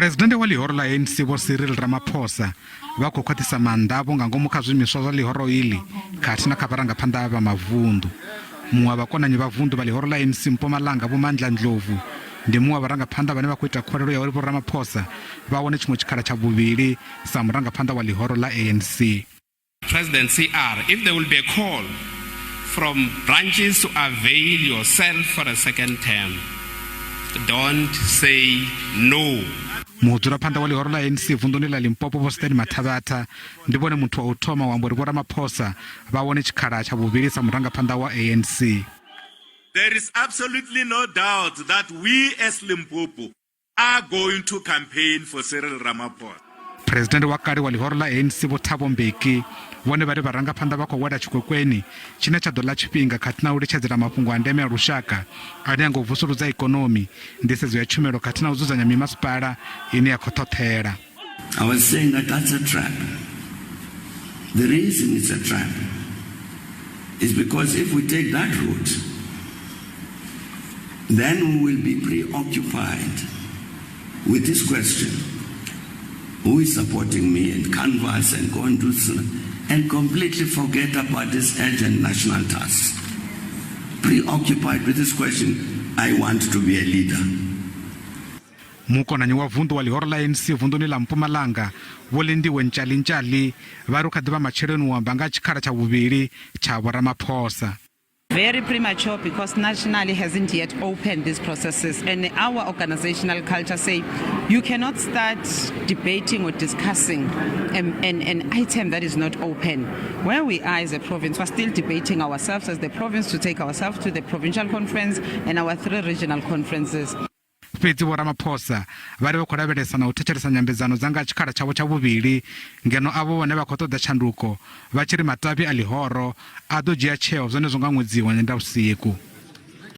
Phuresidennde wa lihoro la ANC vho-Cyril Ramaphosa va khou khwaṱhisa maanḓa avho nga ngomu kha zwiimiswa zwa lihoro iḽi khathihi na kha vharangaphanda vha mavundu. Muṅwe wa vhakonanyi vha vundu vha lihoro la ANC Mpumalanga vho-Mandla Ndlovu ndi muṅwe wa vharangaphanda vhane vha khou ita khuwelelo ya uri vho Ramaphosa vha wane tshiṅwe tshikhala tsha vhuvhili sa murangaphanda wa lihoro la ANC. President CR, if there will be a call from branches to avail yourself for a second term, don't say no. Mudzulaphanda wa lihoro la ANC vunduni la Limpopo vho-Steni Mathabatha ndi vhone muthu wa u thoma wa uri vho Ramaphosa vha wane tshikhala tsha vhuvhili sa murangaphanda wa ANC. There is absolutely no doubt that we as Limpopo are going to campaign for Cyril Ramaphosa. President wa kale wa lihoro la ANC vho-Thabo Mbeki vhone vha ri vharangaphanda vha khou wela tshikwekweni tshine tsha ḓo ḽa tshifhinga khathihi na u litshedzela mafhungo a ndeme a lushaka ane a nga u vusuludza ikonomi, nḓisedzo ya tshumelo khathihi na u dzudzanya mimasipala ine ya khou ṱhoṱhela. I was saying that that's a trap. The reason it's a trap is because if we take that route, then we will be preoccupied with this question: who is supporting me, and canvas and go and do so, and completely forget about this urgent national task. Preoccupied with this question, I want to be a leader. Mukonanyi wa vundu wa lihoro la ANC vunduni la Mpumalanga volindiwe ntshali vari u kha ḓi vha matsheloni u amba nga tshikhala tsha vhuvhili tsha vho Ramaphosa. Very premature because nationally hasn't yet opened these processes, and our organizational culture say you cannot start debating or discussing an item that is not open. Where we are as a province, we're still debating ourselves as the province to take ourselves to the provincial conference and our 3 regional conferences. Fhedzi vho Ramaphosa vari vha khou lavhelesa na u thetshelesa nyambedzano dza nga tshikhala tshavho tsha vhuvhili, ngeno avho vhane vha khou ṱoḓa tshanduko vha tshi ri matavhi a lihoro a ḓo dzhia tsheo zwenezwo nga ṅwedzi wa Nyendavhusiku.